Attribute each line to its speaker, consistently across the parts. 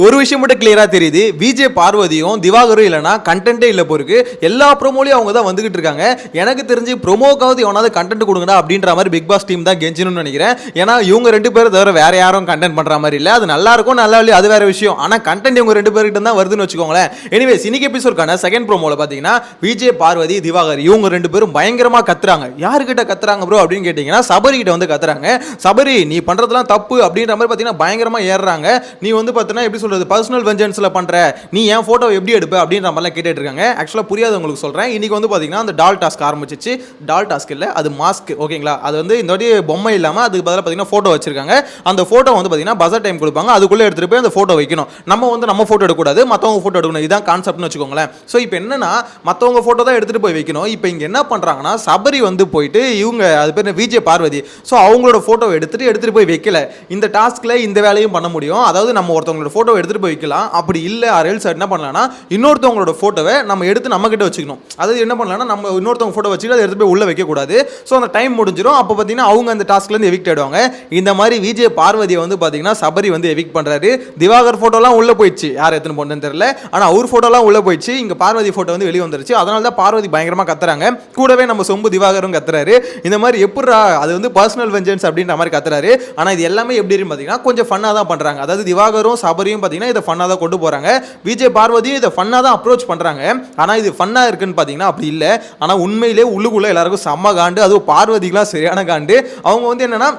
Speaker 1: ஒரு விஷயம் மட்டும் கிளியரா தெரியுது, விஜே பார்வதியும் திவாகரும் இல்லைனா கண்டென்ட்டே இல்லை போருக்கு. எல்லா ப்ரோமோலையும் அவங்க தான் வந்துகிட்டு இருக்காங்க. எனக்கு தெரிஞ்சு ப்ரோமோக்காவது எவனாவது கண்டென்ட் கொடுங்கடா அப்படின்ற மாதிரி பிக் பாஸ் டீம் தான் கெஞ்சணும்னு நினைக்கிறேன். ஏன்னா இவங்க ரெண்டு பேரும் தவிர வேற யாரும் கண்டென்ட் பண்ற மாதிரி இல்லை. அது நல்லா இருக்கும் நல்லா இல்லையா அது வேற விஷயம். ஆனால் கண்டென்ட் இவங்க ரெண்டு பேர்கிட்ட தான் வருதுன்னு வச்சுக்கோங்களேன். எனிவேஸ் இன்னைக்கு எபிசோட்கான செகண்ட் ப்ரோமோல பார்த்தீங்கன்னா விஜே பார்வதி திவாகர் இவங்க ரெண்டு பேரும் பயங்கரமா கத்துறாங்க. யாருக்கிட்ட கத்துறாங்க ப்ரோ அப்படின்னு கேட்டீங்கன்னா சபரி கிட்ட வந்து கத்துறாங்க. சபரி நீ பண்றதெல்லாம் தப்பு அப்படின்ற மாதிரி பார்த்தீங்கன்னா பயங்கரமா ஏறுறாங்க. நீ வந்து பார்த்தீங்கன்னா எப்படி பர்சனல் வெஞ்சன்ஸ்ல பண்ற, நீ என் போட்டோ எப்படி எடுப்ப அப்படின்ற மாதிரிலாம் கேட்டுட்டு இருக்காங்க. ஆக்சுவலா புரியாது உங்களுக்கு சொல்றேன். இன்னைக்கு வந்து பாத்தீங்கன்னா அந்த டால் டாஸ்க் ஆரம்பிச்சிச்சு. டால் டாஸ்க் இல்ல, அது மாஸ்க். ஓகேங்களா, அது வந்து இந்த வாட்டி பொம்மை இல்லாம அதுக்கு பதிலா பாத்தீங்கன்னா போட்டோ வச்சிருக்காங்க. அந்த போட்டோ வந்து பாத்தீங்கன்னா பஸர் டைம் கொடுப்பாங்க, அதுக்குள்ள எடுத்துட்டு போய் அந்த போட்டோ வைக்கணும். நம்ம போட்டோ எடுக்கக்கூடாது, மத்தவங்க போட்டோ எடுக்கணும். இதான் கான்செப்ட்னு வச்சுக்கோங்களேன். ஸோ இப்போ என்னன்னா மத்தவங்க போட்டோ தான் எடுத்துட்டு போய் வைக்கணும். இப்போ இங்க என்ன பண்றாங்கன்னா சபரி வந்து போயிட்டு இவங்க அது பேர் விஜே பார்வதி, ஸோ அவங்களோட போட்டோ எடுத்துட்டு போய் வைக்கல. இந்த டாஸ்க்ல இந்த வேலையும் பண்ண முடியும். அதாவது நம்ம ஒருத்தவங்களோட போட்டோ எடுத்துட்டு போய் வைக்கலாம். அப்படி இல்லை ஆர்எல்ஸ் என்ன பண்ணலாம்னா இன்னொருத்தவங்களோட போட்டோவை நம்ம எடுத்து நம்ம கிட்ட வச்சுக்கணும். அதாவது என்ன பண்ணலாம்னா நம்ம இன்னொருத்தவங்க போட்டோ வச்சுட்டு அதை எடுத்து போய் உள்ள வைக்க கூடாது. ஸோ அந்த டைம் முடிஞ்சிடும். அப்போ பார்த்தீங்கன்னா அவங்க அந்த டாஸ்க்ல இருந்து எவிக்ட் ஆயிடுவாங்க. இந்த மாதிரி விஜே பார்வதியை வந்து பார்த்தீங்கன்னா சபரி வந்து எவிக்ட் பண்றாரு. திவாகர் போட்டோலாம் உள்ள போயிடுச்சு, யார் எத்தனை போனதுன்னு தெரியல. ஆனால் அவர் போட்டோலாம் உள்ள போயிடுச்சு. இங்க பார்வதி போட்டோ வந்து வெளியே வந்துருச்சு. அதனால தான் பார்வதி பயங்கரமா கத்துறாங்க. கூடவே நம்ம சொம்பு திவாகரும் கத்துறாரு. இந்த மாதிரி எப்படா அது வந்து பர்சனல் வெஞ்சன்ஸ் அப்படின்ற மாதிரி கத்துறாரு. ஆனால் இது எல்லாமே எப்படி பார்த்தீங்கன்னா கொஞ்சம் ஃபன்னா தான் பண்றாங்க. அதாவது திவாகரும் சபரியும் பார்த்தீங்கன்னா இதை ஃபன்னா தான் கொண்டு போறாங்க. விஜய் பார்வதியும் இதை ஃபன்னா தான் அப்ரோச் பண்றாங்க. ஆனா இது ஃபன்னா இருக்குன்னு பாத்தீங்கன்னா அப்படி இல்ல. ஆனா உண்மையிலே உள்ளுக்குள்ள எல்லாருக்கும் செம்ம காண்டு. அதுவும் பார்வதிக்குலாம் சரியான காண்டு. அவங்க வந்து என்னன்னா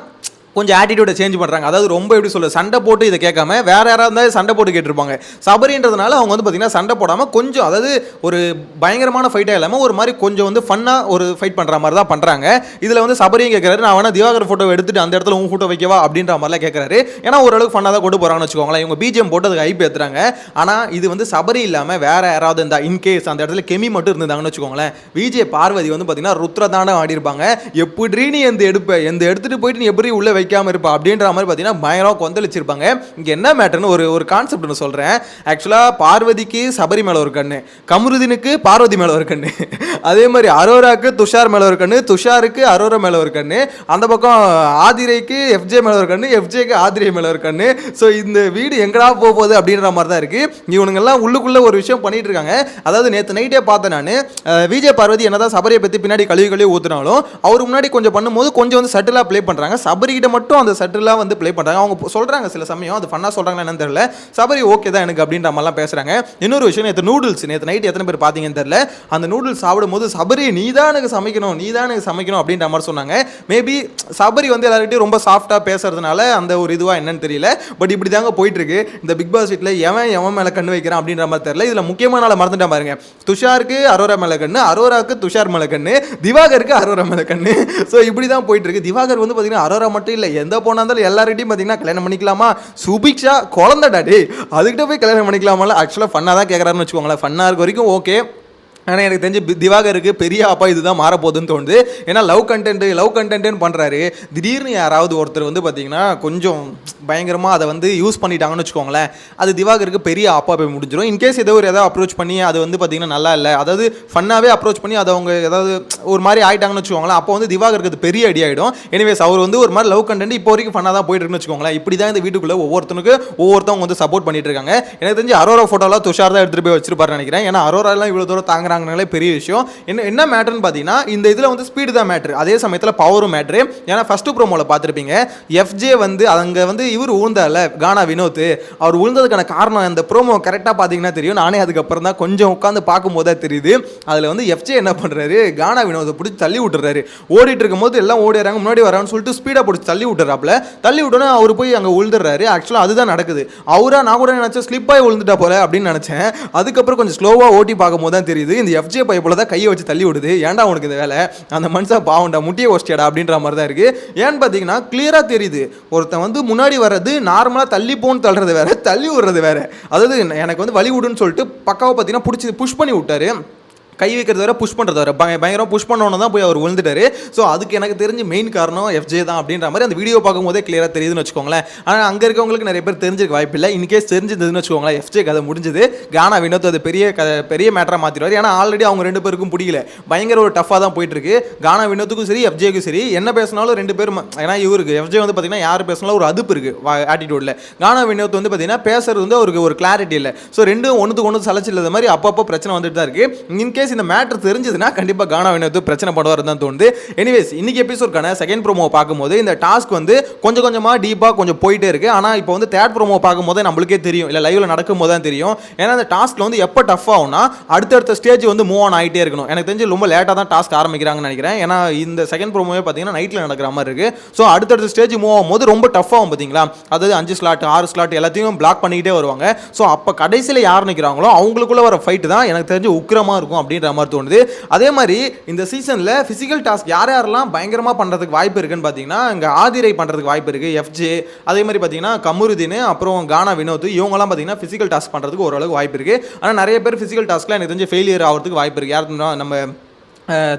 Speaker 1: கொஞ்சம் ஆட்டிடியூடை சேஞ்ச் பண்ணுறாங்க. அதாவது ரொம்ப எப்படி சொல்ல சண்டை போட்டு இதை கேட்காம வேற யாராவது இருந்தால் சண்டை போட்டு கேட்டிருப்பாங்க. சபரின்றதுனால அவங்க வந்து பார்த்தீங்கன்னா சண்டை போடாமல் கொஞ்சம் அதாவது ஒரு பயங்கரமான ஃபைட்டாக இல்லாமல் ஒரு மாதிரி கொஞ்சம் வந்து ஃபன்னாக ஒரு ஃபைட் பண்ணுற மாதிரி தான் பண்ணுறாங்க. இதில் வந்து சபரியும் கேட்குறாரு, நான் வேணா திவாகர் ஃபோட்டோ எடுத்துட்டு அந்த இடத்துல உன் ஃபோட்டோ வைக்கவா அப்படின்ற மாதிரிலாம் கேட்குறாரு. ஏன்னா ஓரளவுக்கு ஃபன்னாக தான் கொண்டு போகிறாங்கன்னு வச்சுக்கோங்களேன். இவங்க பிஜிஎம் போட்டு அதுக்கு ஐப் ஏற்றுறாங்க. ஆனால் இது வந்து சபரி இல்லாமல் வேற யாராவது இருந்தால் இன்கேஸ் அந்த இடத்துல கெமி மட்டும் இருந்தாங்கன்னு வச்சுக்கோங்களேன், விஜய் பார்வதி வந்து பார்த்தீங்கன்னா ருத்ரதான ஆடி இருப்பாங்க. எப்படி நீ எந்த எடுத்துட்டு போயிட்டு நீ எப்படி உள்ள வைக்காம இருப்பா அப்படின்ற மாதிரி பார்த்தீங்கன்னா பயங்கரமாக கொந்தளிச்சிருப்பாங்க. இங்கே என்ன மேட்டர்னு ஒரு கான்செப்ட் ஒன்று சொல்கிறேன். ஆக்சுவலாக பார்வதிக்கு சபரி மேலே ஒரு கண்ணு, கமருதீனுக்கு பார்வதி மேலே ஒரு கண்ணு, அதே மாதிரி அரோராக்கு துஷார் மேலே ஒரு கண்ணு, துஷாருக்கு அரோரா மேலே ஒரு கண்ணு, அந்த பக்கம் ஆதிரைக்கு எஃப்ஜே மேலே ஒரு கண்ணு, எஃப்ஜேக்கு ஆதிரை மேலே ஒரு கண்ணு. ஸோ இந்த வீடு எங்கடா போகுது அப்படின்ற மாதிரி தான் இருக்குது. இவனுங்கெல்லாம் உள்ளுக்குள்ளே ஒரு விஷயம் பண்ணிட்டு இருக்காங்க. அதாவது நேற்று நைட்டே பார்த்தேன் நான், விஜய் பார்வதி என்னதான் சபரியை பற்றி பின்னாடி கழுவி ஊற்றுனாலும் அவர் முன்னாடி கொஞ்சம் பண்ணும்போது கொஞ்சம் வந்து சட்டிலாக ப்ளே பண்ணுறாங்க. சபரிக்கிட்ட மட்டும் அந்த சட்டிலாக வந்து ப்ளே பண்ணுறாங்க. அவங்க சொல்கிறாங்க சில சமயம் அது ஃபன்னாக சொல்கிறாங்களா என்னன்னு தெரியல. சபரி ஓகே தான் எனக்கு அப்படின்ற மாதிரிலாம் பேசுகிறாங்க. இன்னொரு விஷயம், நேற்று நேற்று நைட் எத்தனை பேர் பார்த்தீங்கன்னு தெரியல, அந்த நூடுல்ஸ் சாப்பிடும்போது சபரி நீ தான் எனக்கு சமைக்கணும் அப்படின்ற மாதிரி சொன்னாங்க. மேபி சபரி வந்து எல்லார்கிட்டையும் ரொம்ப சாஃப்டாக பேசுறதுனால அந்த ஒரு இதுவாக என்னன்னு தெரியல. பட் இப்படி தாங்க போயிட்டு இருக்கு இந்த பிக் பாஸ் வீட்டில். எவன் மேலே கண்ணு வைக்கிறான் அப்படின்ற மாதிரி தெரியல. இதில் முக்கியமான நாளை மறந்துட்டேன் பாருங்க. துஷாருக்கு அரோரா மேலே கண்ணு, அரோராக்கு துஷார் மேலே கண்ணு, திவாகருக்கு அரோரா மேலே கண்ணு. ஸோ இப்படி தான் போயிட்டு இருக்கு. திவாகர் வந்து பார்த்தீங்கன்னா அரோரா மட்டும் இல்லை, எந்த போனாலும் எல்லார்கிட்டையும் பார்த்தீங்கன்னா கல்யாணம் பண்ணிக்கலாமா, சுபிக்ஷா குழந்தை டாடி அதுக்கிட்ட போய் கல்யாணம் பண்ணிக்கலாமா. ஆக்சுவலாக ஃபன்னாக தான் கேட்குறாருன்னு வச்சுக்கோங்களேன். ஃபன்னாக இருக்க வரைக்கும் ஓகே. ஆனால் எனக்கு தெரிஞ்சு திவாகருக்கு பெரிய அப்பா இதுதான் மாறப்போகுதுன்னு தோணுது. ஏன்னா லவ் கண்டென்ட்னு பண்ணுறாரு. திடீர்னு யாராவது ஒருத்தர் வந்து பார்த்தீங்கன்னா கொஞ்சம் பயங்கரமாக அதை வந்து யூஸ் பண்ணிட்டாங்கன்னு வச்சுக்கோங்களேன், அது திவாகருக்கு பெரிய அப்பா போய் முடிஞ்சிடும். இன்கேஸ் ஏதாவது அப்ரோச் பண்ணி அது வந்து பார்த்தீங்கன்னா நல்லா இல்லை, அதாவது ஃபன்னாகவே அப்ரோச் பண்ணி அதை அவங்க ஏதாவது ஒரு மாதிரி ஆகிட்டாங்கன்னு வச்சுக்கோங்களேன், அப்போ வந்து திவாகருக்கு அது பெரிய ஐடியா ஆகிடும். எனிவேஸ் அவர் வந்து ஒரு மாதிரி லவ் கண்டென்ட் இப்போ வரைக்கும் ஃபன்னாக தான் போயிட்டு இருக்குன்னு வச்சுக்கோங்களேன். இப்படி தான் இந்த வீட்டுக்குள்ளே ஒவ்வொருத்தவங்க வந்து சப்போர்ட் பண்ணிட்டு இருக்காங்க. எனக்கு தெரிஞ்சு அரோரா ஃபோட்டோலாம் துஷார் தான் எடுத்துகிட்டு போய் வச்சிருப்பாருன்னு நினைக்கிறேன். ஏன்னா அரோராலாம் இவ்வளோ தூரம் தாங்க பெரிய விஷயம். என்ன மேட்டர்னு பார்த்தீங்கன்னா இந்த இதில் வந்து ஸ்பீடு தான் மேட்ரு, அதே சமயத்தில் பவரும் மேட்ரு. ஏன்னா ஃபர்ஸ்ட் ப்ரோமோல பார்த்துருப்பீங்க, எஃப்ஜே வந்து அங்கே வந்து இவர் உழுந்தால கானா வினோத், அவர் உழுந்ததுக்கான காரணம் அந்த ப்ரோமோ கரெக்டாக பார்த்தீங்கன்னா தெரியும். நானே அதுக்கப்புறம் தான் கொஞ்சம் உட்காந்து பார்க்கும்போது தான் தெரியுது. அதில் வந்து எஃப்ஜே என்ன பண்ணுறாரு, கானா வினோத்தை பிடிச்சி தள்ளி விட்டுறாரு. ஓடிட்டு இருக்கும்போது எல்லாம் ஓடிறாங்க, முன்னாடி வரான்னு சொல்லிட்டு ஸ்பீடாக பிடிச்சி தள்ளி விட்டோன்னா அவர் போய் அங்கே உழுதுறாரு. ஆக்சுவலாக அதுதான் நடக்குது. நான் கூட நினச்சேன் ஸ்லிப்பாகி விழுந்துட்டா போல அப்படின்னு நினச்சேன். அதுக்கப்புறம் கொஞ்சம் ஸ்லோவாக ஓட்டி பார்க்கும்போது தான் தெரியுது இந்த எஃப்ஜே பைப்பில் தான் கையை வச்சு தள்ளி விடுது. ஏன்டா உனக்கு இந்த வேலை, அந்த மனுஷா பாவண்டா முட்டியை ஒஸ்டியாடா அப்படின்ற மாதிரி தான் இருக்கு. ஏன்னு பார்த்தீங்கன்னா கிளியராக தெரியுது, ஒருத்தன் வந்து முன்னாடி வர்றது நார்மலாக தள்ளி போன்னு தள்ளுறது வேற, தள்ளி விடுறது வேற. அதாவது எனக்கு வந்து வலி விடுன்னு சொல்லிட்டு பக்காவை பார்த்தீங்கன்னா பிடிச்சி புஷ் பண்ணி விட்டாரு. கை வைக்கிறது வர புஷ் பண்ணுறது வர பயங்கரம் புஷ் பண்ணோன்னு தான் போய் அவர் விழுந்துட்டாரு. ஸோ அதுக்கு எனக்கு தெரிஞ்சு மெயின் காரணம் எஃப்ஜே தான் அப்படின்ற மாதிரி அந்த வீடியோ பார்க்கும்போதே கிளியராக தெரியுதுன்னு வச்சுக்கோங்களேன். ஆனால் அங்கே இருக்கவங்களுக்கு நிறைய பேர் தெரிஞ்சிருக்க வாய்ப்பு இல்லை. இன்கேஸ் தெரிஞ்சிருந்ததுன்னு வச்சுக்கோங்களேன், எஃப்ஜே கதை முடிஞ்சது. கானா வினோத் அது பெரிய மேட்டராக மாற்றிடுவார். ஏன்னா ஆல்ரெடி அவங்க 2 பேருக்கும் பிடிக்கல, பயங்கர ஒரு டஃபாக தான் போயிட்டு இருக்கு. கானா வினோத்துக்கும் சரி எஃப்ஜேக்கும் சரி என்ன பேசினாலும் 2 பேரும், ஏன்னா இவருக்கு எஃப்ஜே வந்து பார்த்தீங்கன்னா யார் பேசினாலும் ஒரு அதுப்பு இருக்குது ஆட்டிடியூடில். கானா வினோத் வந்து பார்த்தீங்கன்னா பேசுறது வந்து அவருக்கு ஒரு கிளாரிட்டி இல்லை. ஸோ ரெண்டும் ஒன்றுக்கு ஒன்று சலைச்சு இல்லாத மாதிரி அப்பப்போ பிரச்சனை வந்துட்டு தான் இருக்குது. இன்கேஸ் இந்த மேட்டர் தெரிஞ்சதுன்னா கண்டிப்பாக கானா வினோத் பிரச்சனை பண்ணுவார் தான் தோணுது. எனிவேஸ் இன்னைக்கு எபிசோட்கான செகண்ட் ப்ரோமோ பார்க்கும்போது இந்த டாஸ்க் வந்து கொஞ்சம் கொஞ்சமாக டீப்பாக கொஞ்சம் போயிட்டே இருக்கு. ஆனால் இப்போ வந்து தேர்ட் ப்ரோமோ பார்க்கும்போது நம்மளுக்கே தெரியும், இல்லை லைவ்ல நடக்கும் போது தான் தெரியும். ஏன்னா அந்த டாஸ்க்ல வந்து எப்போ டஃப் ஆகும்னா அடுத்தடுத்த ஸ்டேஜ் வந்து மூவ் ஆன் ஆகிட்டே இருக்கணும். எனக்கு தெரிஞ்சு ரொம்ப லேட்டாக தான் டாஸ்க் ஆரம்பிக்கிறாங்கன்னு நினைக்கிறேன். ஏன்னா இந்த செகண்ட் ப்ரோமோவே பார்த்தீங்கன்னா நைட்டில் நடக்கிற மாதிரி இருக்கு. ஸோ அடுத்தடுத்த ஸ்டேஜ் மூவ் ஆகும்போது ரொம்ப டஃப் ஆகும் பார்த்தீங்களா. அதாவது 5 ஸ்லாட் 6 ஸ்லாட் எல்லாத்தையும் பிளாக் பண்ணிக்கிட்டே வருவாங்க. ஸோ அப்போ கடைசியில் யார் நிற்கிறாங்களோ அவங்களுக்குள்ள வர ஃபைட் தான் எனக்கு தெரிஞ்சு உக்கிரமாக இருக்கும் அப்படின்ற மாதிரி தோணுது. அதே மாதிரி இந்த சீசனில் ஃபிசிக்கல் டாஸ்க் யாரெல்லாம் பயங்கரமாக பண்ணுறதுக்கு வாய்ப்பு இருக்குன்னு பார்த்தீங்கன்னா இங்கே ஆதிரை பண்ணுறதுக்கு வாய்ப்பு இருக்குது, எஃப்ஜே, அதே மாதிரி பார்த்தீங்கன்னா கமருதீன், அப்புறம் கானா வினோத், இவங்கெல்லாம் பார்த்தீங்கன்னா ஃபிசிக்கல் டாஸ்க் பண்ணுறதுக்கு ஓரளவுக்கு வாய்ப்பு இருக்குது. ஆனால் நிறைய பேர் ஃபிசிக்கல் டாஸ்க்கில் எனக்கு தெரிஞ்சு ஃபெயிலியர் ஆகிறதுக்கு வாய்ப்பு இருக்குது. யாருன்னா நம்ம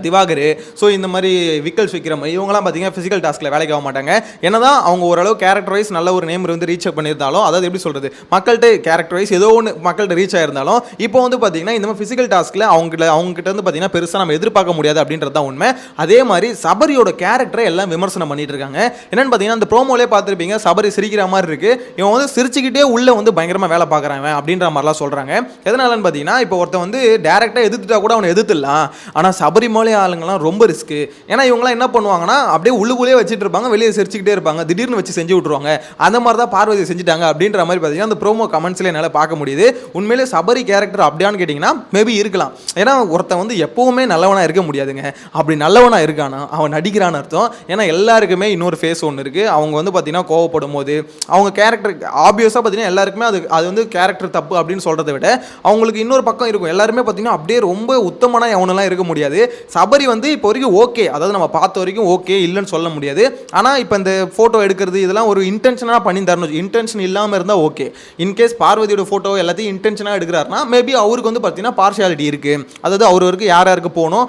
Speaker 1: திவாகர், ஸோ இந்த மாதிரி விக்கல்ஸ் விக்ரம் இவங்கலாம் பார்த்தீங்கன்னா ஃபிசிக்கல் டாஸ்கில் வேலைக்கு ஆக மாட்டாங்க. என்னதான் அவங்க ஓரளவு கேரக்டர் வைஸ் நல்ல ஒரு நேம் வந்து ரீச் பண்ணியிருந்தாலும், அதாவது எப்படி சொல்கிறது, மக்கள்கிட்ட கேரக்டர் வைஸ் ஏதோ ஒன்று மக்கள்கிட்ட ரீச் ஆயிருந்தாலும் இப்போ வந்து பார்த்தீங்கன்னா இந்த மாதிரி ஃபிசிக்கல் டாஸ்கில் அவங்ககிட்ட வந்து பார்த்தீங்கன்னா பெருசாக நம்ம எதிர்பார்க்க முடியாது அப்படின்றது தான் உண்மை. அதே மாதிரி சபரியோட கேரக்டரை எல்லாம் விமர்சனம் பண்ணிட்டு இருக்காங்க. என்னன்னு பார்த்தீங்கன்னா அந்த ப்ரோமோலே பார்த்துருப்பீங்க, சபரி சிரிக்கிற மாதிரி இருக்கு, இவன் வந்து சிரிச்சுக்கிட்டே உள்ள வந்து பயங்கரமாக வேலை பார்க்குறாங்க அப்படின்ற மாதிரிலாம் சொல்கிறாங்க. எதனாலன்னு பார்த்தீங்கன்னா இப்போ ஒருத்தன் வந்து டேரெக்டாக எதிர்த்துட்டா கூட அவனை எதிர்த்துடலாம், ஆனால் சபரிமலை ஆளுங்கலாம் ரொம்ப ரிஸ்க். ஏன்னா இவங்கலாம் என்ன பண்ணுவாங்கன்னா அப்படியே உள்ளுக்குள்ளே வச்சுட்டு இருப்பாங்க, வெளியே சிரிச்சுக்கிட்டே இருப்பாங்க, திடீர்னு வச்சு செஞ்சு விட்ருவாங்க. அந்த மாதிரி தான் பார்வதி செஞ்சுட்டாங்க அப்படின்ற மாதிரி பார்த்தீங்கன்னா அந்த ப்ரோமோ கமெண்ட்ஸ்ல என்னால் பார்க்க முடியுது. உண்மையிலே சபரி கேரக்டர் அப்படியான்னு கேட்டிங்கன்னா மேபி இருக்கலாம். ஏன்னா ஒருத்தன் வந்து எப்பவுமே நல்லவனாக இருக்க முடியாதுங்க. அப்படி நல்லவனாக இருக்கானா அவன் நடிக்கிறான்னு அர்த்தம். ஏன்னா எல்லாருக்குமே இன்னொரு ஃபேஸ் ஒன்று இருக்குது. அவங்க வந்து பார்த்தீங்கன்னா கோவப்படும் போது அவங்க கேரக்டர் ஆப்வியஸாக பார்த்தீங்கன்னா எல்லாருக்குமே அது வந்து கேரக்டர் தப்பு அப்படின்னு சொல்கிறத விட அவங்களுக்கு இன்னொரு பக்கம் இருக்கும். எல்லாருமே பார்த்தீங்கன்னா அப்படியே ரொம்ப உத்தமனா எவனெல்லாம் இருக்க முடியாது. சபரி வந்து இப்போ வரைக்கும் ஓகே, அதாவது நம்ம பார்த்த வரைக்கும் ஓகே, இல்லைன்னு சொல்ல முடியாது. ஆனால் இப்போ இந்த ஃபோட்டோ எடுக்கிறது இதெல்லாம் ஒரு இன்டென்ஷனாக பண்ணி தரணும். இன்டென்ஷன் இல்லாமல் இருந்தால் ஓகே. இன்கேஸ் பார்வதியோட ஃபோட்டோ எல்லாத்தையும் இன்டென்ஷனாக எடுக்கிறாருன்னா மேபி அவருக்கு வந்து பார்த்தீங்கன்னா பார்ஷியாலிட்டி இருக்குது. அதாவது அவருக்கு யாருக்கு போகணும்,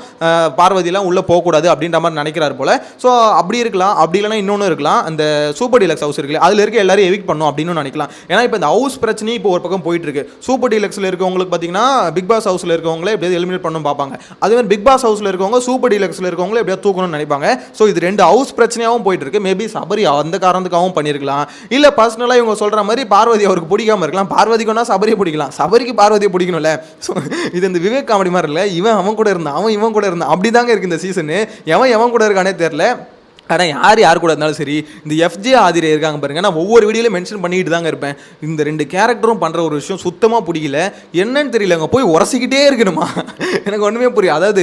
Speaker 1: பார்வதியெல்லாம் உள்ளே போகக்கூடாது அப்படின்ற மாதிரி நினைக்கிறாரு போல. ஸோ அப்படி இருக்கலாம். அப்படி இல்லைனா இன்னொன்று இருக்கலாம், அந்த சூப்பர் டீலக்ஸ் ஹவுஸ் இருக்குல்ல, அதில் இருக்க எல்லாரும் எவிக் பண்ணும் அப்படின்னு நினைக்கலாம். ஏன்னா இப்போ இந்த ஹவுஸ் பிரச்சனையும் இப்போ ஒரு பக்கம் போயிட்டு இருக்கு. சூப்பர் டீலக்ஸில் இருக்கவங்களுக்கு பார்த்தீங்கன்னா பிக் பாஸ் ஹவுஸில் இருக்கவங்களே எப்படியாவது எலிமினேட் பண்ணணும் பார்ப்பாங்க. அதே மாதிரி பிக் பாஸ் ஹவுஸில் இருக்கவங்க சூப்பர் டீலக்ஸில் இருக்கவங்களே எப்படியாவது தூக்கணும்னு நினைப்பாங்க. ஸோ இது 2 ஹவுஸ் பிரச்சனையாகவும் போயிட்டு இருக்கு. மேபி சபரி அந்த காரணத்துக்காகவும் பண்ணியிருக்கலாம். இல்லை பர்சனலாக இவங்க சொல்கிற மாதிரி பார்வதி அவருக்கு பிடிக்காம இருக்கலாம். பார்வதிக்குன்னா சபரியை பிடிக்கலாம், சபரிக்கு பார்வதியை பிடிக்கணும்ல. ஸோ இது இந்த விவேக் காமெடி மாதிரி இல்லை, அவன் கூட இருந்தான், இவன் கூட இருந்தான், அப்படி தாங்க இருக்குது இந்த சீசனு. எவன் கூட இருக்கானே தெரியல. ஆனால் யார் கூட இருந்தாலும் சரி, இந்த எஃப்ஜே ஆதிரை இருக்காங்க பாருங்க, நான் ஒவ்வொரு வீடியோலையும் மென்ஷன் பண்ணிட்டு தாங்க இருப்பேன். இந்த 2 கேரக்டரும் பண்ணுற ஒரு விஷயம் சுத்தமாக பிடிக்கல. என்னன்னு தெரியல, அங்கே போய் உரசிக்கிட்டே இருக்கணுமா, எனக்கு ஒன்றுமே புரியும். அதாவது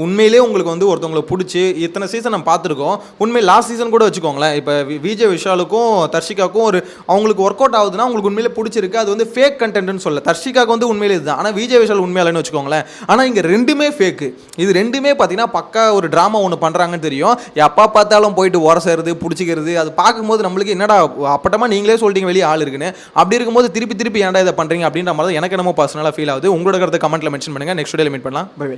Speaker 1: உண்மையிலே உங்களுக்கு வந்து ஒருத்தவங்களை பிடிச்சி இத்தனை சீசன் நம்ம பார்த்துருக்கோம். உண்மையில் லாஸ்ட் சீசன் கூட வச்சுக்கோங்களேன், இப்போ விஜய் விஷாலுக்கும் தர்ஷிகாவுக்கும் அவங்களுக்கு ஒர்க் அவுட் ஆகுதுன்னா உங்களுக்கு உண்மையிலே பிடிச்சிருக்கு. அது வந்து ஃபேக் கண்டென்ட்னு சொல்ல, தர்ஷிகாவுக்கு வந்து உண்மையிலே இதுதான், ஆனால் விஜய் விஷால் உண்மையிலன்னு வச்சுக்கோங்களேன். ஆனால் இங்கே 2மே ஃபேக்கு. இது 2மே பார்த்தீங்கன்னா பக்கா ஒரு ட்ராமா ஒன்று பண்ணுறாங்கன்னு தெரியும். எப்போ பார்த்தாலும் போயிட்டு உரசறது பிடிச்சிக்கிறது, அது பார்க்கும்போது நம்மளுக்கு என்னடா அப்பட்டமா நீங்களே சொல்லிட்டீங்க வெளியே ஆள் இருக்குன்னு. அப்படி இருக்கும்போது திருப்பி ஏன்டா இதை பண்றீங்க அப்படின்ற மாதிரி எனக்கு என்னமோ பர்சனலாக ஃபீல் ஆகுது. உங்களோட கருத்தை கமெண்ட்ல மென்ஷன் பண்ணுங்க. நெக்ஸ்ட் வீடியோல மீட் பண்ணலாம். Bye by.